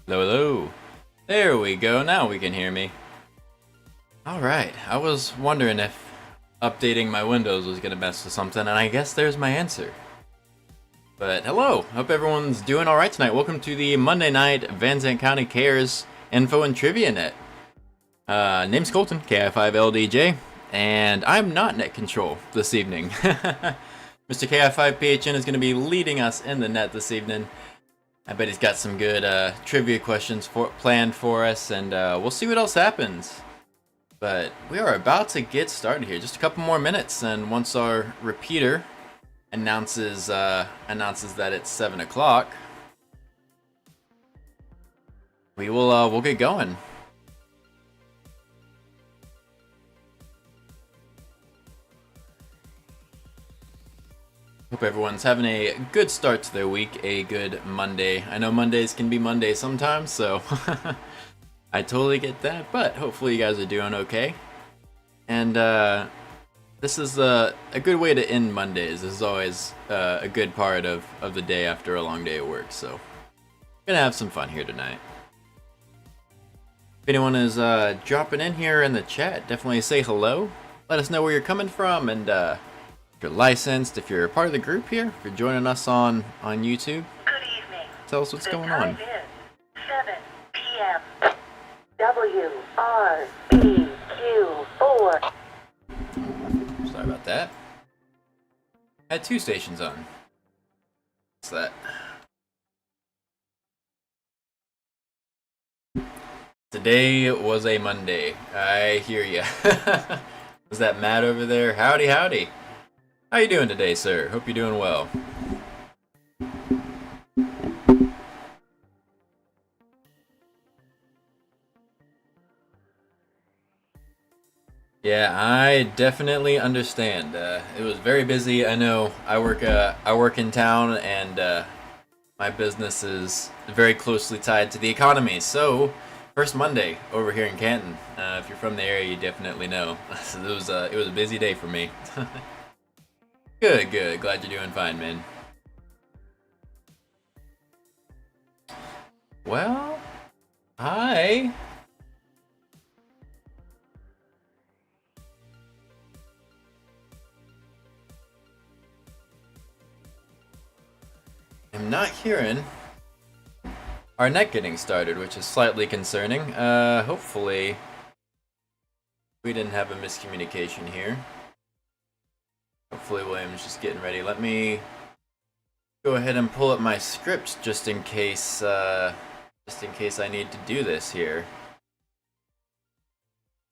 Hello, hello. There we go, now we can hear me. Alright, I was wondering if updating my Windows was gonna mess with something, and I guess there's my answer. But hello, hope everyone's doing alright tonight. Welcome to the Monday night Van Zandt County Cares Info and Trivia Net. Name's Colton, KI5LDJ, and I'm not net control this evening. Mr. KI5PHN is going to be leading us in the net this evening. I bet he's got some good trivia questions planned for us, and we'll see what else happens. But we are about to get started here. Just a couple more minutes, and once our repeater announces that it's 7 o'clock, we'll get going. Hope everyone's having a good start to their week, a good Monday. I know Mondays can be Mondays sometimes, so I totally get that, but hopefully you guys are doing okay. And this is a good way to end Mondays. This is always a good part of the day after a long day of work, so gonna have some fun here tonight. If anyone is dropping in here in the chat, definitely say hello. Let us know where you're coming from, and if you're licensed, if you're a part of the group here, if you're joining us on YouTube, good evening. Tell us what's going on. 7 p.m. WRBQ4. Sorry about that. I had two stations on. What's that? Today was a Monday. I hear ya. Was that Matt over there? Howdy, howdy. How you doing today, sir? Hope you're doing well. Yeah, I definitely understand. It was very busy. I know I work in town, and my business is very closely tied to the economy. So, first Monday over here in Canton. If you're from the area, you definitely know. So it was a busy day for me. Good, good. Glad you're doing fine, man. Well, I am not hearing our net getting started, which is slightly concerning. Hopefully we didn't have a miscommunication here. Hopefully William's just getting ready. Let me go ahead and pull up my script just in case I need to do this here.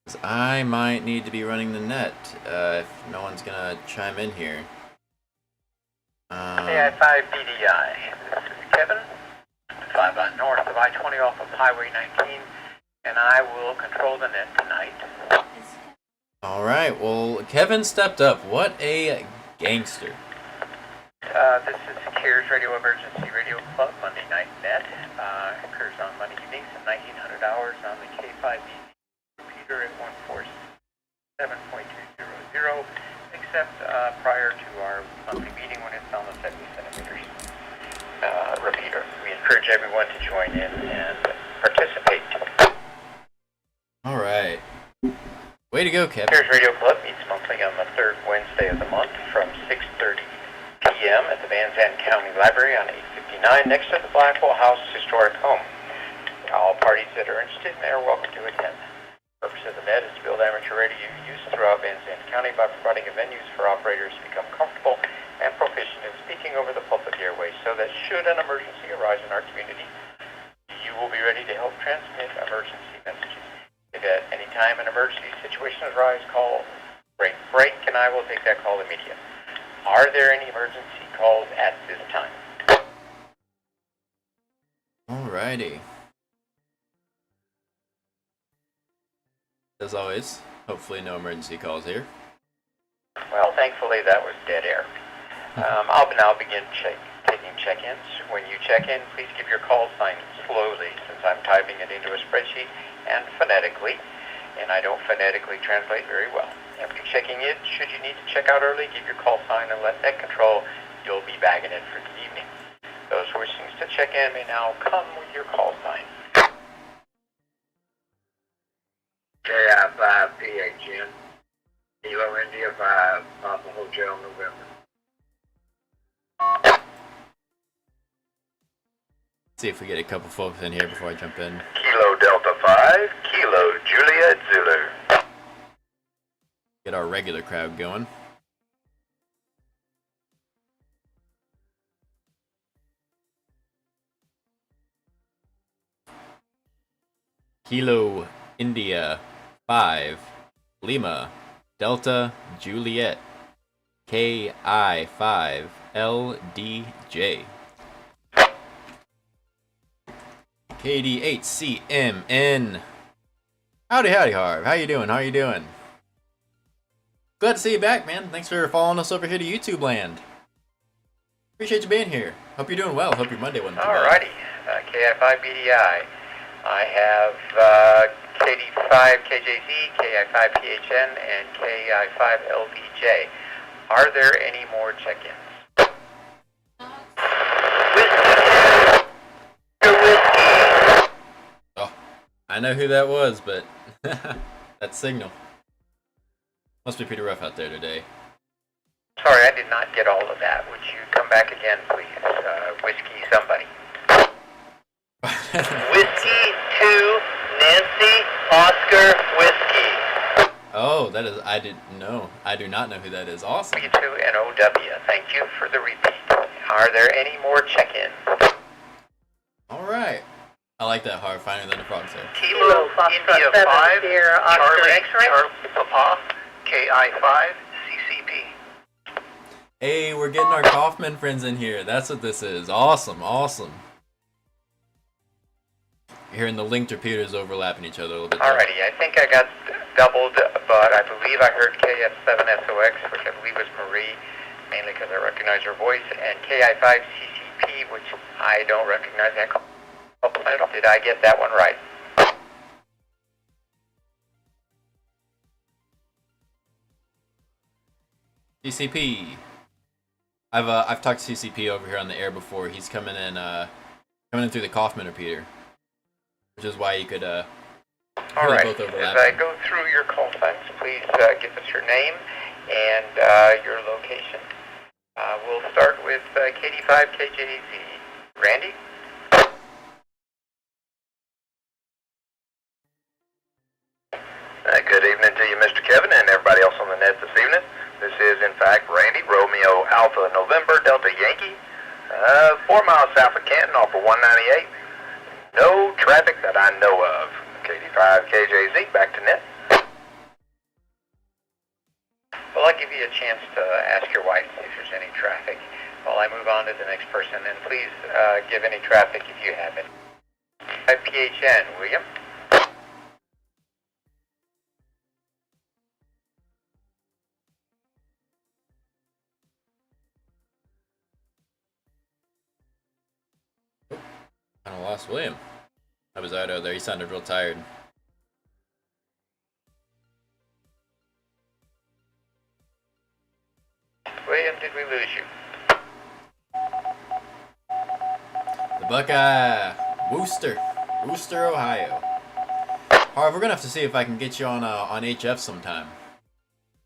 'Cause I might need to be running the net if no one's gonna chime in here. AI5BDI. This is Kevin, 5 on north of I-20 off of Highway 19, and I will control the net tonight. Alright, well, Kevin stepped up. What a gangster. This is CARES Radio Emergency Radio Club, Monday Night Net. Occurs on Monday evenings at 1900 hours on the K5B repeater at 147.200, except prior to our monthly meeting when it's on the 70 centimeters repeater. We encourage everyone to join in and participate. Alright. Way to go, Kevin. CARES Radio Club meets monthly on the third Wednesday of the month from 6:30 p.m. at the Van Zandt County Library on 859 next to the Blackwell House Historic Home. All parties that are interested are welcome to attend. The purpose of the net is to build amateur radio use throughout Van Zandt County by providing a venues for operators to become comfortable and proficient in speaking over the public airways so that should an emergency arise in our community, you will be ready to help transmit emergency messages. If at any time an emergency situation arises, call break, and I will take that call immediately. Are there any emergency calls at this time? Alrighty. As always, hopefully no emergency calls here. Well, thankfully that was dead air. I'll now begin taking check-ins. When you check in, please give your call sign slowly since I'm typing it into a spreadsheet and phonetically, and I don't phonetically translate very well. After checking in, should you need to check out early, give your call sign and let net control. You'll be bagging in for the evening. Those wishing to check in may now come with your call sign. KI5PHN, Kilo India 5, Papa Hotel November. See if we get a couple folks in here before I jump in. Kilo Delta 5, Kilo Juliet Zulu. Get our regular crowd going. Kilo India 5 Lima Delta Juliet KI5 LDJ KD8CMN. Howdy, Harv. How you doing? Glad to see you back, man. Thanks for following us over here to YouTube land. Appreciate you being here. Hope you're doing well. Hope your Monday went well. Alrighty, KI5BDI. I have KD5 KJZ, KI5PHN, and KI5LBJ. Are there any more check-ins? Whiskey. Oh, I know who that was, but that signal must be pretty rough out there today. Sorry, I did not get all of that. Would you come back again, please? Whiskey somebody. Whiskey 2, Nancy, Oscar, Whiskey. Oh, that is, I do not know who that is. Awesome. W2 and OW. Thank you for the repeat. Are there any more check-ins? Alright. I like that, Harv, finer than the frog said. Kilo India 5, Charlie Papa, KI5, CCP. Hey, we're getting our Kaufman friends in here. That's what this is. Awesome. You're hearing the linked repeaters overlapping each other a little bit. Alrighty, I think I got doubled, but I believe I heard KF7SOX, which I believe was Marie, mainly because I recognize her voice, and KI5CCP, which I don't recognize that call. Did I get that one right? CCP. I've talked to CCP over here on the air before. He's coming in through the Kaufman repeater, which is why you could Alright, both overlap. as I go through your call signs, please give us your name and your location. We'll start with KD5KJZ. Randy? Good evening to you, Mr. Kevin, and everybody else on the net this evening. This is, in fact, Randy, Romeo Alpha November Delta Yankee, 4 miles south of Canton off of 198. No traffic that I know of. KD5KJZ, back to net. Well, I'll give you a chance to ask your wife if there's any traffic while I move on to the next person, and please give any traffic if you have it. PHN, William? Kind of lost William. That was Ido there. He sounded real tired. William, did we lose you? The Buckeye. Wooster, Ohio. Harv, we're gonna have to see if I can get you on HF sometime.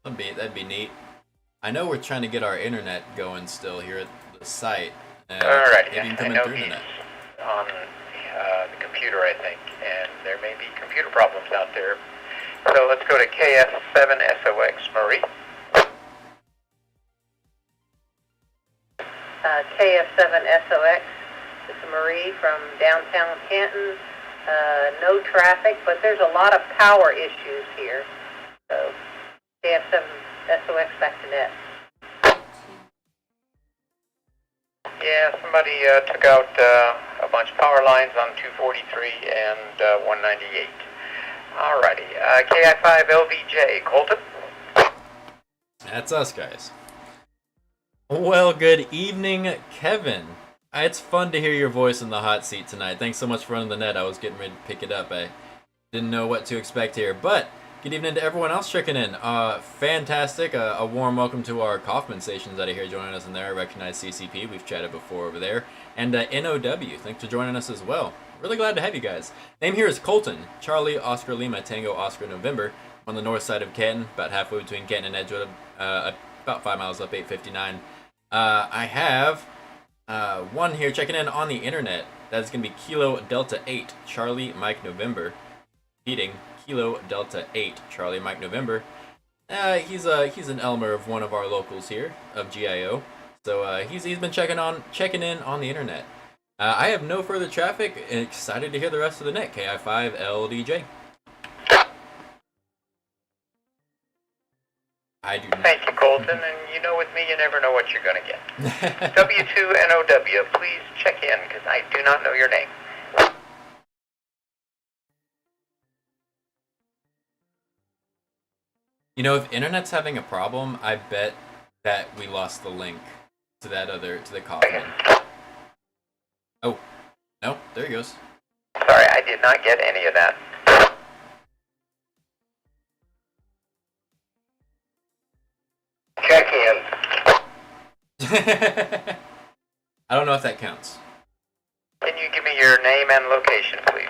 That'd be neat. I know we're trying to get our internet going still here at the site. Alright, maybe you can come I in know through he's internet. on the computer, I think, and there may be computer problems out there. So let's go to KF7SOX, Marie. KF7SOX, this is Marie from downtown Canton. No traffic, but there's a lot of power issues here. So KF7SOX back to net. Yeah, somebody took out a bunch of power lines on 243 and 198. Alrighty, KI5LBJ, Colton. That's us, guys. Well, good evening, Kevin. It's fun to hear your voice in the hot seat tonight. Thanks so much for running the net. I was getting ready to pick it up. I didn't know what to expect here. But Good evening to everyone else checking in. Fantastic. A warm welcome to our Kaufman stations that are here joining us in there. I recognize CCP. We've chatted before over there. And NOW. Thanks for joining us as well. Really glad to have you guys. Name here is Colton. Charlie, Oscar Lima, Tango, Oscar, November. On the north side of Canton, about halfway between Canton and Edgewood. About 5 miles up, 859. I have one here checking in on the internet. That's going to be Kilo Delta 8, Charlie, Mike, November. Repeating, Kilo Delta 8, Charlie, Mike, November. He's an Elmer of one of our locals here, of GIO. So he's been checking in on the internet. I have no further traffic and excited to hear the rest of the net. KI5 LDJ. I do not. Thank you, Colton. And you know, with me, you never know what you're going to get. W2NOW, please check in, because I do not know your name. You know, if internet's having a problem, I bet that we lost the link to the Kaufman. Oh, no, there he goes. Sorry, I did not get any of that. Check in. I don't know if that counts. Can you give me your name and location, please?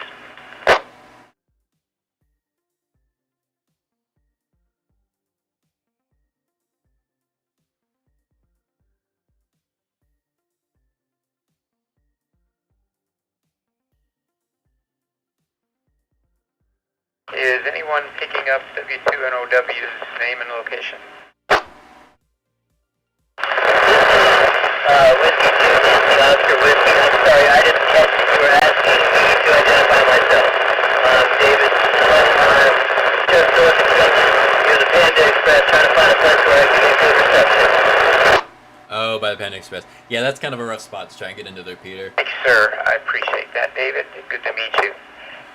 Is anyone picking up W2NOW's name and location? Whiskey 2, Nancy Oscar Whiskey. I'm sorry, I didn't catch what you were asking me to identify myself. David, I'm just north of Canton. You're the Panda Express, trying to find a place where I can get good reception. Oh, by the Panda Express. Yeah, that's kind of a rough spot to try and get into there, Peter. Thanks, sir. I appreciate that, David. Good to meet you.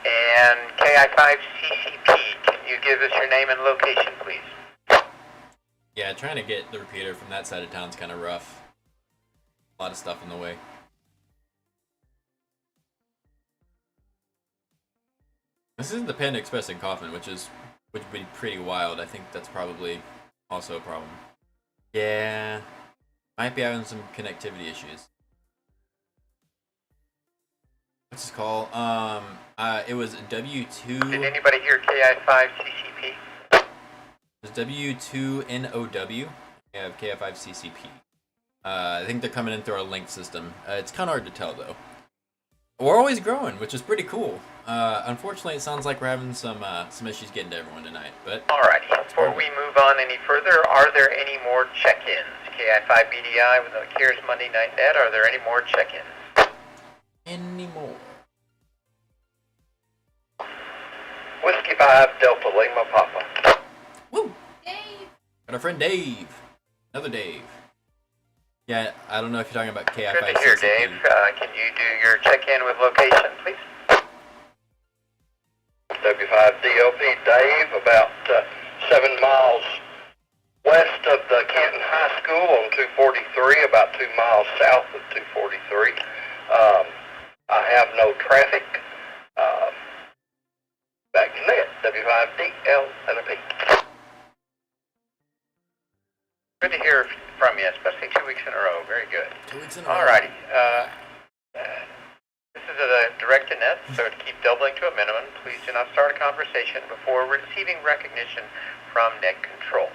And KI5CCP, can you give us your name and location, please? Yeah, trying to get the repeater from that side of town's kind of rough. A lot of stuff in the way. This isn't the Panda Express in Kaufman, which would be pretty wild. I think that's probably also a problem. Yeah, might be having some connectivity issues. What's this call? It was W2. Did anybody hear KI5CCP? It was W2NOW. I have KI5CCP. I think they're coming in through our link system. It's kind of hard to tell though. We're always growing, which is pretty cool. Unfortunately, it sounds like we're having some issues getting to everyone tonight. But Alrighty. Before we move on any further, are there any more check-ins? KI5BDI with the Cares Monday Night Net. Are there any more check-ins? anymore. Whiskey 5 Delta Lima Papa. Woo! Dave! Got our friend Dave. Another Dave. Yeah, I don't know if you're talking about KI5. Good to hear, Dave. Can you do your check-in with location, please? W5DLP Dave, about 7 miles west of the Canton High School on 243, about 2 miles south of 243. I have no traffic. Back to net, W5DL and a P. Good to hear from you, especially 2 weeks in a row. Very good. 2 weeks in a row. Alrighty. This is a direct to net, so to keep doubling to a minimum, please do not start a conversation before receiving recognition from net control.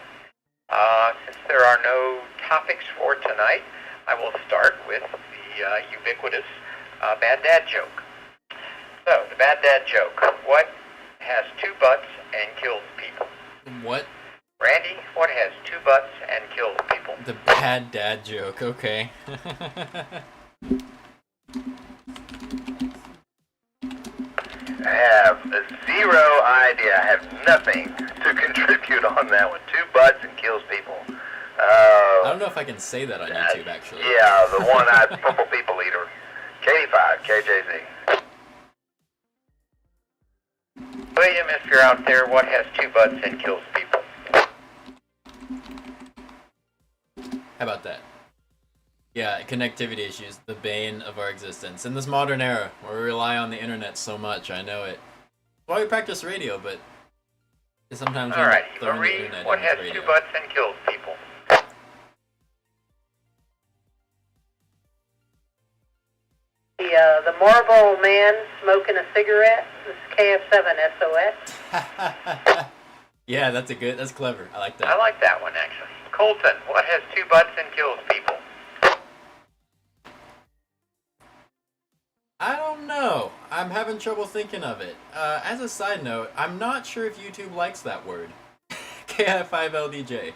Since there are no topics for tonight, I will start with the ubiquitous bad dad joke. So, the bad dad joke. What has 2 butts and kills people? What? Randy, what has 2 butts and kills people? The bad dad joke, okay. I have 0 idea. I have nothing to contribute on that one. 2 butts and kills people. I don't know if I can say that on YouTube, actually. Yeah, the one-eyed purple people eater. K5, KJZ. William, if you're out there, what has 2 butts and kills people? How about that? Yeah, connectivity issues, the bane of our existence. In this modern era, where we rely on the internet so much, I know it. Why we practice radio, but Sometimes we All end right, up throwing the Marie, internet what in has with two radio. butts and kills people? The Marlboro man smoking a cigarette. This is KF7 SOS. Yeah, that's clever. I like that. I like that one, actually. Colton, what has two butts and kills people? I don't know. I'm having trouble thinking of it. As a side note, I'm not sure if YouTube likes that word. KI5LDJ.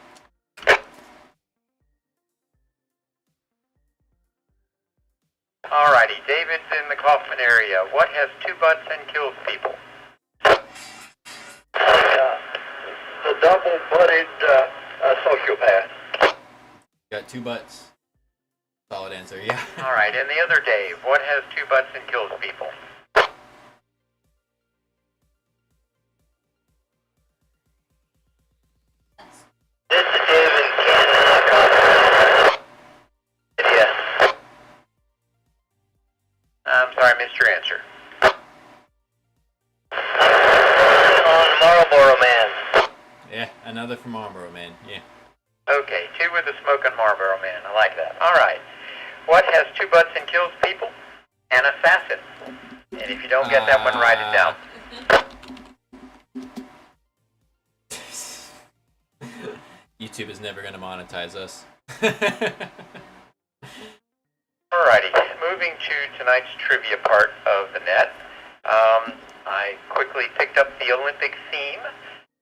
Alrighty, David's in the Kaufman area. What has two butts and kills people? The double-butted sociopath. Got two butts. Solid answer, yeah. Alright, and the other Dave, what has two butts and kills people? This is Dave in Canton. Yeah. I'm sorry, I missed your answer. On Marlboro Man. Yeah, another from Marlboro, man. Yeah. Okay, two with the smoking Marlboro man. I like that. Alright. What has two butts and kills people? An assassin. And if you don't get that one, write it down. YouTube is never going to monetize us. Alrighty, moving to tonight's trivia part of the net. I quickly picked up the Olympic theme,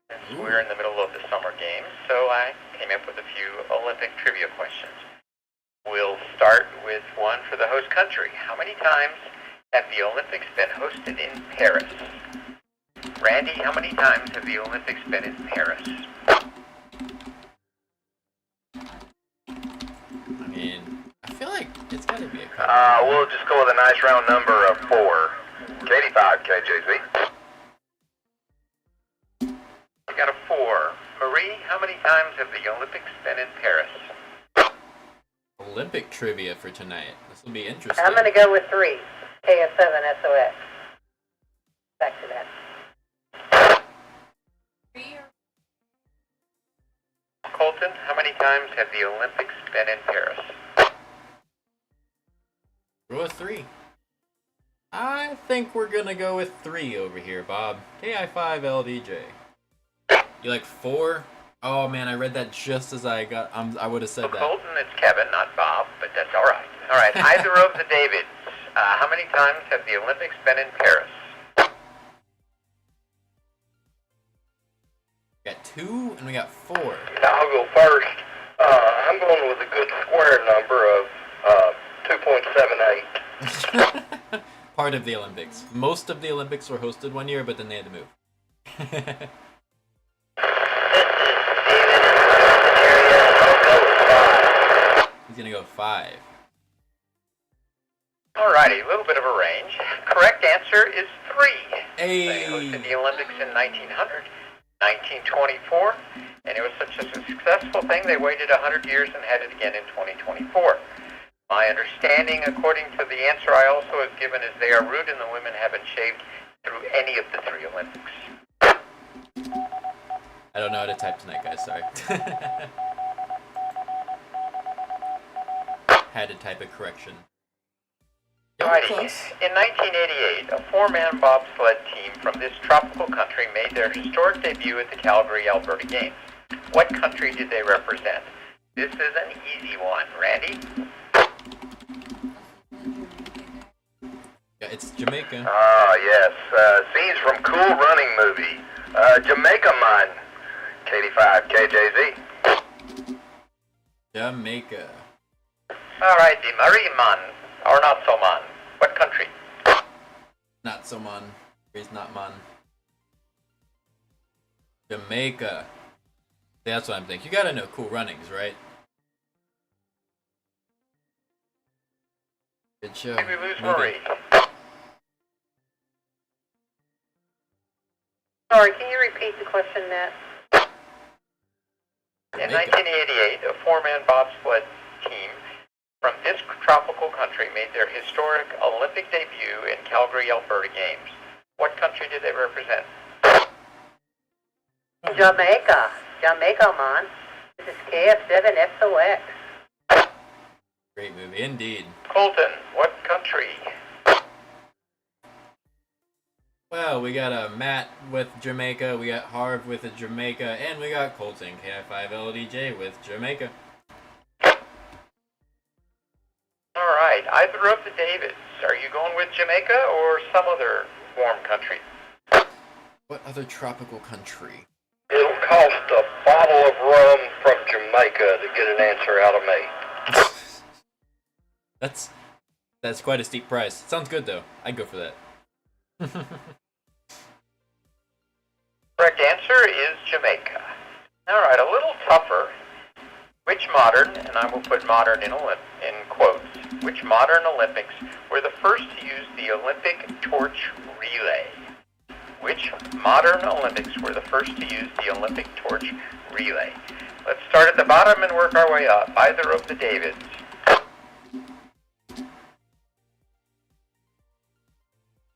since we're in the middle of the summer games, so I came up with a few Olympic trivia questions. We'll start with one for the host country. How many times have the Olympics been hosted in Paris? Randy, how many times have the Olympics been in Paris? I mean, I feel like it's got to be a couple. We'll just go with a nice round number of 4. 85 KJZ. We got a 4. Marie, how many times have the Olympics been in Paris? Olympic trivia for tonight. This will be interesting. I'm going to go with 3. KF7 SOS. Back to that. Colton, how many times have the Olympics been in Paris? Go with 3. I think we're gonna go with 3 over here, Bob. KI5LDJ. You like 4? Oh man, I read that just as I got. I would have said that. Colton, it's Kevin, not Bob, but that's all right. All right, either of the Davids. How many times have the Olympics been in Paris? We got 2 and we got 4. I'll go first. I'm going with a good square number of 2.78. Part of the Olympics. Most of the Olympics were hosted one year, but then they had to move. This is David in the area. I'll go with 5. He's gonna go 5. Alrighty, a little bit of a range. Correct answer is 3. They Hey. hosted the Olympics in 1900, 1924, and it was such a successful thing they waited 100 years and had it again in 2024. My understanding, according to the answer I also have given, is they are rude and the women haven't shaved through any of the 3 Olympics. I don't know how to type tonight, guys. Sorry. Had to type a correction. Yeah, we're Alrighty. close. In 1988, a 4-man bobsled team from this tropical country made their historic debut at the Calgary, Alberta Games. What country did they represent? This is an easy one. Randy? Yeah, it's Jamaica. Yes. Scenes from Cool Running movie. Jamaica Man. 85 KJZ. Jamaica. Alright, the Marie man, or not so man. What country? Not so man. He's not man. Jamaica. That's what I'm thinking. You gotta know Cool Runnings, right? Good show. Did we lose Movie. Marie? Sorry, can you repeat the question, Nat? In Jamaica. 1988, a 4-man bobsled team from this tropical country made their historic Olympic debut in Calgary, Alberta Games. What country did they represent? Jamaica. Jamaica, man. This is KF7SOX. Great movie, indeed. Colton, what country? Well, we got Matt with Jamaica, we got Harv with Jamaica, and we got Colton, KI5LDJ with Jamaica. Alright, either of the Davids. Are you going with Jamaica or some other warm country? What other tropical country? It'll cost a bottle of rum from Jamaica to get an answer out of me. That's quite a steep price. Sounds good though. I'd go for that. Correct answer is Jamaica. Alright, a little tougher. Which modern, and I will put modern in quotes, which modern Olympics were the first to use the Olympic torch relay? Which modern Olympics were the first to use the Olympic torch relay? Let's start at the bottom and work our way up. Either of the Davids.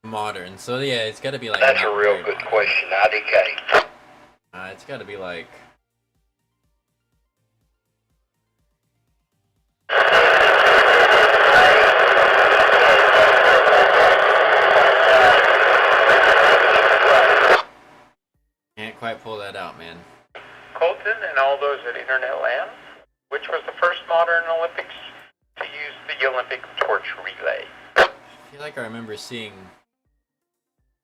Modern. So yeah, it's got to be like. That's a real good question, IDK. It's got to be like. Can't quite pull that out, man. Colton and all those at Internet Land, which was the first modern Olympics to use the Olympic torch relay? I feel like I remember seeing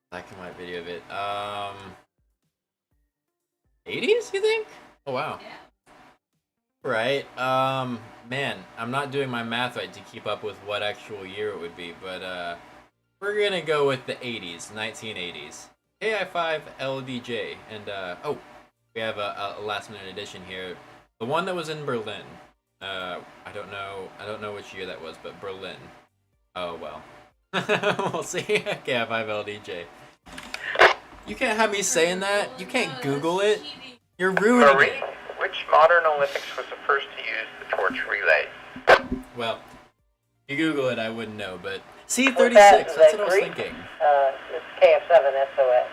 black and white video of it. 80s, you think? Oh wow. Right. Man, I'm not doing my math right to keep up with what actual year it would be, but we're gonna go with the 80s, 1980s. AI5 LDJ, and oh, we have a last minute addition here. The one that was in Berlin. I don't know which year that was, but Berlin. Oh well. We'll see. AI5 LDJ. You can't have me saying that. You can't Google it. You're ruining Marie, it. which modern Olympics was the first to use the torch relay? Well, you Google it, I wouldn't know, but C36. Was That's that what I was Greek? thinking. It's KF7SOX.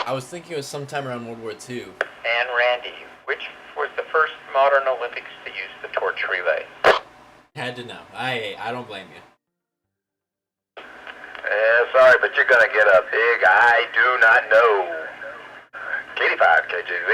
I was thinking it was sometime around World War II. And Randy, which was the first modern Olympics to use the torch relay? Had to know. I don't blame you. Sorry, but you're gonna get a big I do not know. 85 KJV.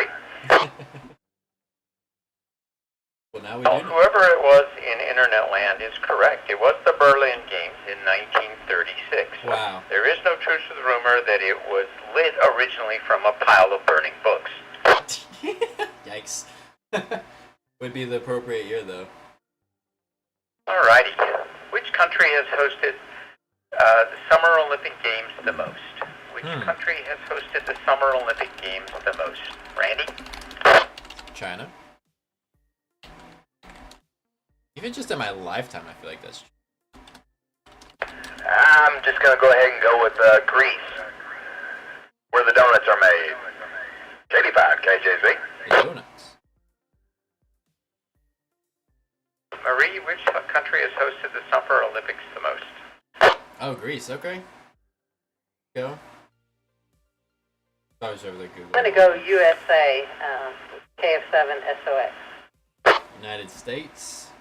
Well, now we Well, do know. whoever it was in Internet Land is correct. It was the Berlin Games in 1936. Wow. There is no truth to the rumor that it was lit originally from a pile of burning books. Yikes. Would be the appropriate year, though. Alrighty. Which country has hosted the Summer Olympic Games the most? Which country has hosted the Summer Olympic Games the most? Randy? China. Even just in my lifetime, I feel like that's. I'm just gonna go ahead and go with Greece, where the donuts are made. 85 KJV. The donuts. Marie, which country has hosted the Summer Olympics the most? Oh, Greece. Okay. Go. I was over there Google. I'm going to go USA, KF7SOX. United States.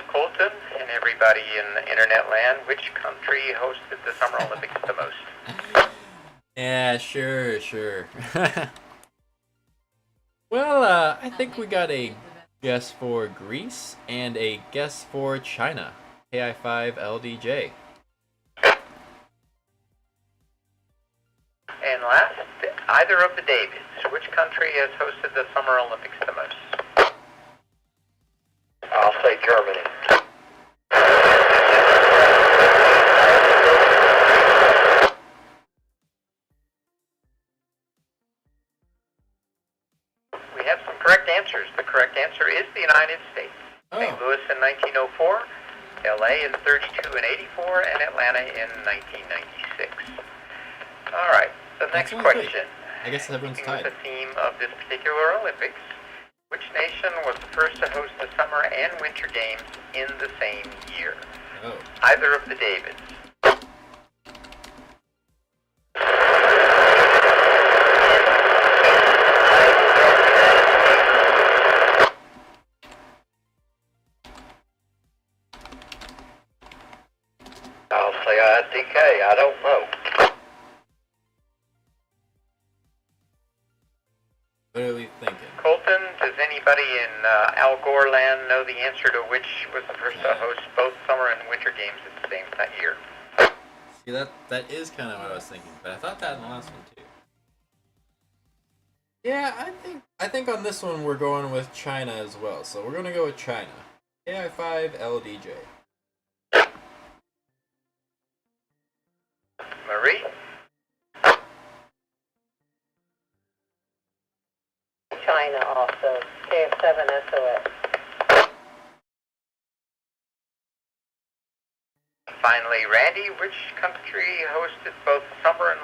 Colton and everybody in Internet Land, which country hosted the Summer Olympics the most? Yeah, sure. Well, I think we got a guess for Greece and a guess for China. KI5LDJ. And last, either of the Davids, which country has hosted the Summer Olympics the most? I'll say Germany. We have some correct answers. The correct answer is the United States. St. Louis in 1904, LA in 32 and 84, and Atlanta in 1996. All right, the next Excellent. question. I guess everyone's Keeping with tied. the theme of this particular Olympics, which nation was the first to host the Summer and Winter Games in the same year? Oh. Either of the Davids. Honestly, DK, I don't know. What are we thinking? Colton, does anybody in Al Gore land know the answer to which was the first to host both summer and winter games at the same year? See, that is kind of what I was thinking, but I thought that in the last one too. Yeah, I think on this one we're going with China as well. So we're gonna go with China. AI5 LDJ. Marie? China also, KF7 SOS. Finally, Randy, which country hosted both summer and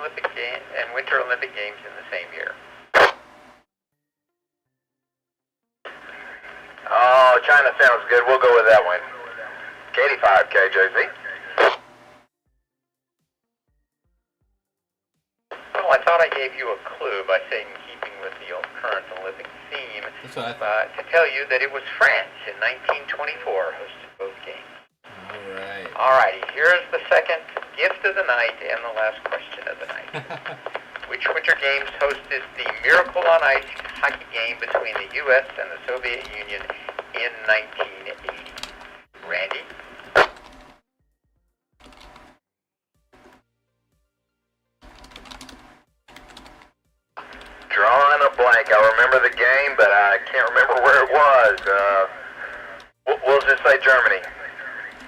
winter Olympic Games in the same year? Oh, China sounds good. We'll go with that one. K85, KJZ. Well, I thought I gave you a clue by saying keeping with the current Olympic theme. That's what I thought. To tell you that it was France in 1924 hosted both games. Alright. Alrighty, here's the second gift of the night and the last question of the night. Which Winter Games hosted the Miracle on Ice hockey game between the U.S. and the Soviet Union in 1980? Randy? Drawing a blank. I remember the game, but I can't remember where it was. We'll just say Germany.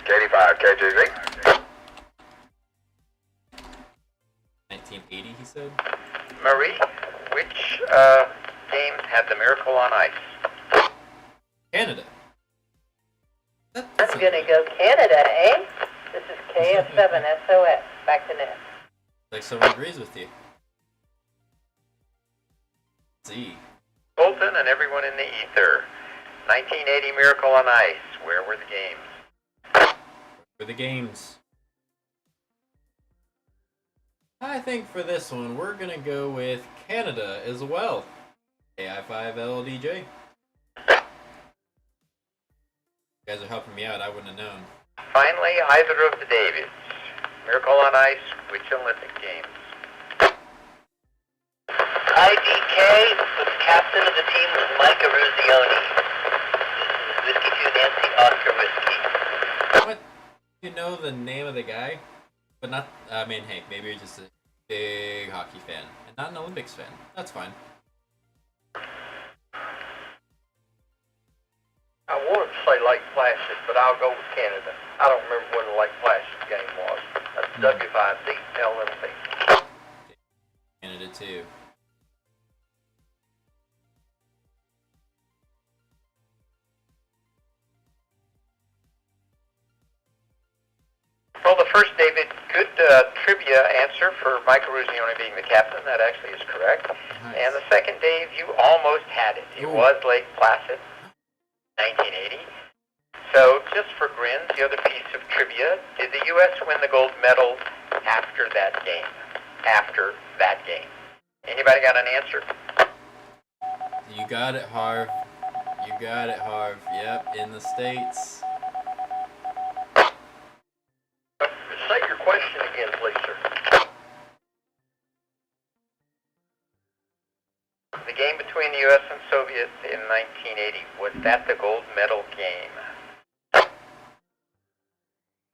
K85, KJZ. 1980, he said? Marie, which games had the Miracle on Ice? Canada. I'm gonna go Canada, eh? This is KF7 SOS. Back to net. Like someone agrees with you. Z. Colton and everyone in the ether. 1980 Miracle on Ice. Where were the games? For the games. I think for this one, we're gonna go with Canada as well. AI5 LDJ. You guys are helping me out, I wouldn't have known. Finally, either of the Davids. Miracle on Ice, which Olympic Games? IDK, the captain of the team was Mike Aruzioni. This is Whiskey 2 Nancy Oscar Whiskey. What? You know the name of the guy? But not, I mean, hey, maybe you're just a big hockey fan and not an Olympics fan. That's fine. I wanted to say Lake Placid, but I'll go with Canada. I don't remember when the Lake Placid game was. That's W5D LMP. Canada too. Well, the first, David, good trivia answer for Mike Aruzioni being the captain. That actually is correct. Nice. And the second, Dave, you almost had it. It Ooh. was Lake Placid, 1980. So, just for grins, the other piece of trivia, did the U.S. win the gold medal after that game? After that game. Anybody got an answer? You got it, Harv. You got it, Harv. Yep, in the States. Say your question again, please, sir. The game between the U.S. and Soviets in 1980, was that the gold medal game?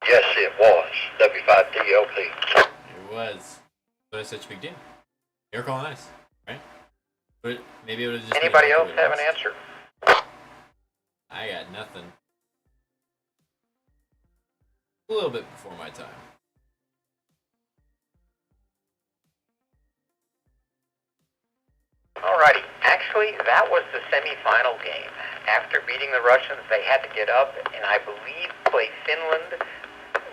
Yes, it was. W5DLP. It was. But it's such a big deal. Miracle on Ice, right? But maybe it would have just. Anybody else have an answer? I got nothing. A little bit before my time. Alrighty, actually that was the semi-final game. After beating the Russians, they had to get up and I believe play Finland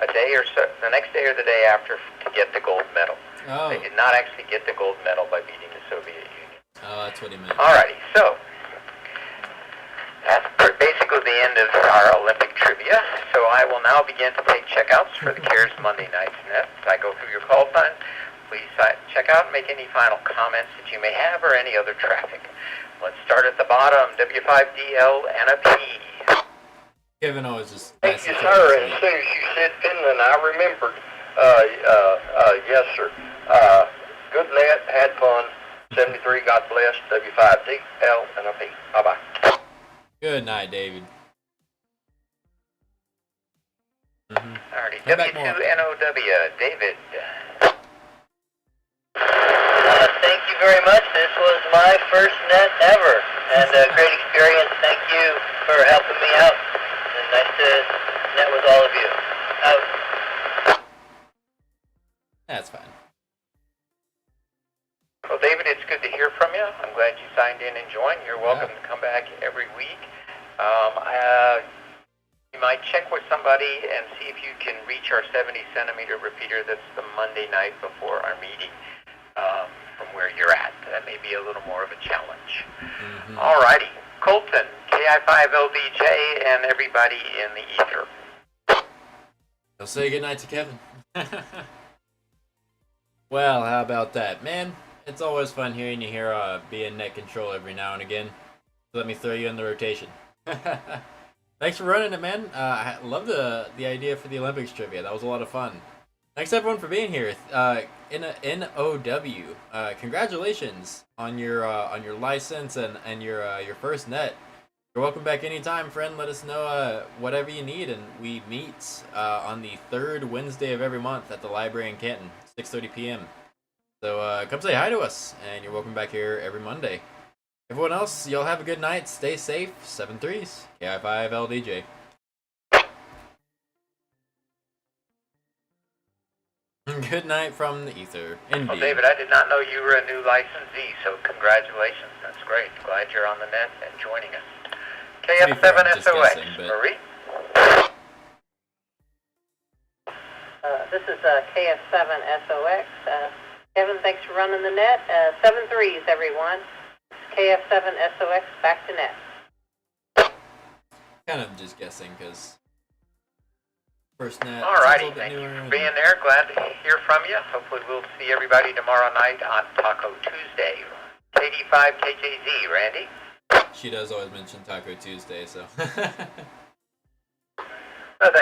a day or so, the next day or the day after to get the gold medal. Oh. They did not actually get the gold medal by beating the Soviet Union. Oh, that's what he meant. Alrighty, so that's basically the end of our Olympic trivia. So I will now begin to take checkouts for the CARES Monday Night's Net. As I go through your call sign, please check out and make any final comments that you may have or any other traffic. Let's start at the bottom. W5DL and a P. Kevin always just. Thank you, sir. And as soon as you said Finland, I remembered Yes, sir. Good net, had fun. 73, God bless. W5D, L, and a P. Bye-bye. Good night, David. Alrighty, Come back more. W2NOW, David. Thank you very much. This was my first net ever, and a great experience. Thank you for helping me out. And nice to net with all of you. That's fine. Well, David, it's good to hear from you. I'm glad you signed in and joined. You're welcome to come back every week. You might check with somebody and see if you can reach our 70-centimeter repeater. That's the Monday night before our meeting from where you're at. That may be a little more of a challenge. All righty. Colton, KI5LDJ, and everybody in the ether. I'll say goodnight to Kevin. Well, how about that? Man, it's always fun hearing you here be in net control every now and again. So let me throw you in the rotation. Thanks for running it, man. I love the idea for the Olympics trivia. That was a lot of fun. Thanks everyone for being here. NOW. Congratulations on your license and your first net. You're welcome back anytime, friend. Let us know whatever you need, and we meet on the third Wednesday of every month at the library in Canton, 6:30 p.m. So come say hi to us, and you're welcome back here every Monday. Everyone else, y'all have a good night. Stay safe. 7-3s. KI5LDJ. Good night from the ether. Indeed. Well, David, I did not know you were a new licensee, so congratulations. That's great. Glad you're on the net and joining us. KF7SOX, Marie? This is KF7SOX. Kevin, thanks for running the net. 7-3s, everyone. KF7SOX, back to net. Kind of just guessing, because first net. Alrighty, thank you for being there. Glad to hear from you. Hopefully we'll see everybody tomorrow night on Taco Tuesday. KD5KJZ, Randy? She does always mention Taco Tuesday, so. Thank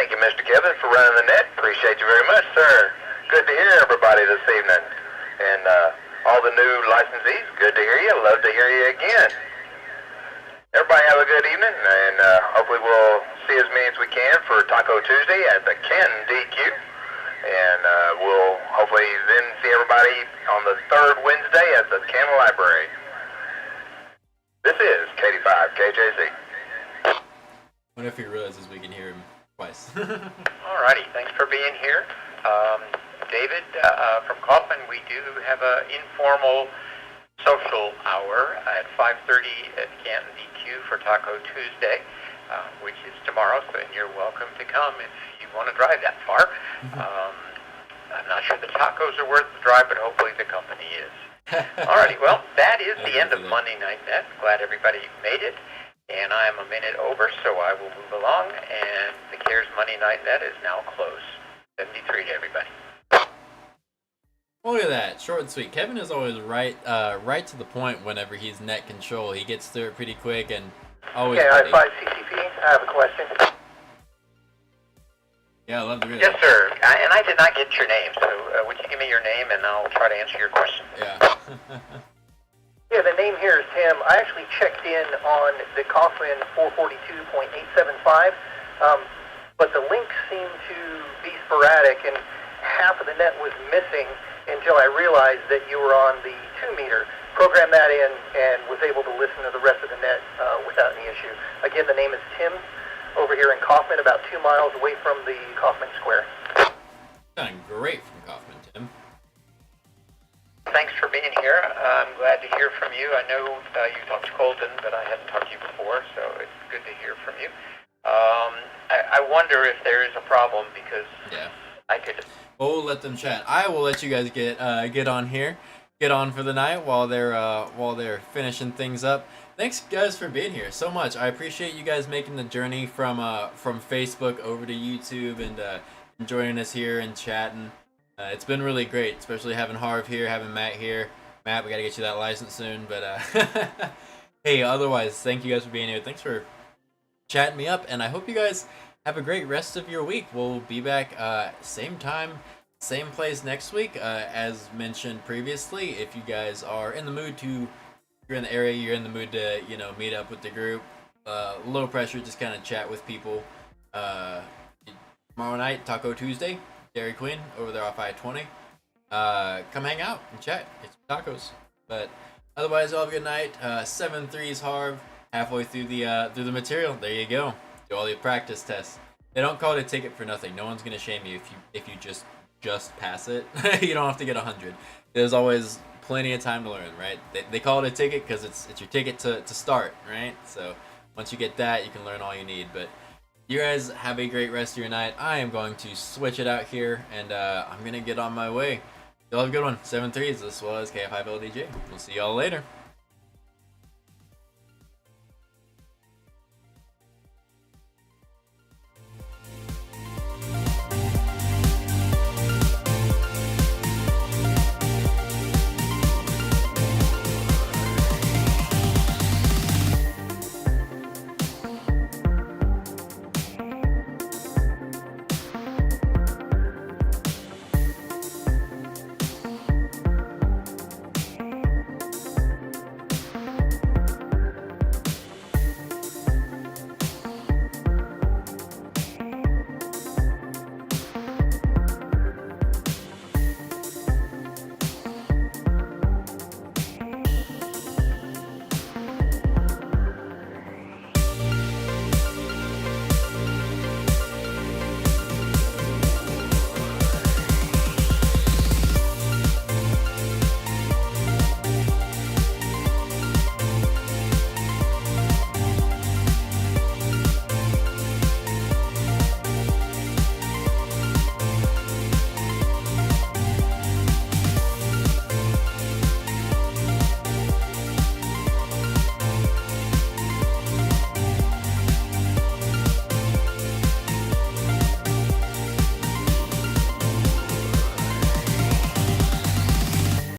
you, Mr. Kevin, for running the net. Appreciate you very much, sir. Good to hear everybody this evening. And all the new licensees, good to hear you. Love to hear you again. Everybody have a good evening, and hopefully we'll see as many as we can for Taco Tuesday at the Canton DQ. And we'll hopefully then see everybody on the third Wednesday at the Canton Library. This is KD5KJZ. What if he realizes we can hear him twice? Alrighty, thanks for being here. David, from Kaufman, we do have an informal social hour at 5:30 at Canton DQ for Taco Tuesday, which is tomorrow, so you're welcome to come if you want to drive that far. I'm not sure the tacos are worth the drive, but hopefully the company is. Alrighty, well, that is the end of Monday Night Net. Glad everybody made it, and I am a minute over, so I will move along, and the CARES Monday Night Net is now closed. 73 to everybody. Look at that, short and sweet. Kevin is always right to the point whenever he's net control. He gets through it pretty quick and always ready. KI5CCP, I have a question. Yeah, I love to hear Yes, that. sir. And I did not get your name, so would you give me your name, and I'll try to answer your question. Yeah. Yeah, the name here is Tim. I actually checked in on the Kaufman 442.875, but the links seem to be sporadic, and half of the net was missing until I realized that you were on the 2-meter. Programmed that in and was able to listen to the rest of the net without any issue. Again, the name is Tim, over here in Kaufman, about 2 miles away from the Kaufman Square. Sounding great from Kaufman, Tim. Thanks for being here. I'm glad to hear from you. I know you talked to Colton, but I hadn't talked to you before, so it's good to hear from you. I wonder if there is a problem, because I could... Well, we'll let them chat. I will let you guys get on here, get on for the night while they're finishing things up. Thanks guys for being here so much. I appreciate you guys making the journey from Facebook over to YouTube and joining us here and chatting. It's been really great, especially having Harv here, having Matt here. Matt, we gotta get you that license soon, but hey, otherwise, thank you guys for being here. Thanks for chatting me up, and I hope you guys have a great rest of your week. We'll be back same time, same place next week. As mentioned previously, if you guys are in the mood to, you're in the area, you're in the mood to, meet up with the group. Low pressure, just kind of chat with people. Tomorrow night, Taco Tuesday, Dairy Queen over there off I-20. Come hang out and chat, get some tacos. But otherwise, all have a good night. 7-3's Harv, halfway through the material. There you go. Do all the practice tests. They don't call it a ticket for nothing. No one's gonna shame you if you just pass it. You don't have to get 100. There's always plenty of time to learn, right? They call it a ticket because it's your ticket to start, right? So once you get that, you can learn all you need. But you guys have a great rest of your night. I am going to switch it out here, and I'm gonna get on my way. Y'all have a good one. 7-3s. This was KF5LDJ. We'll see y'all later.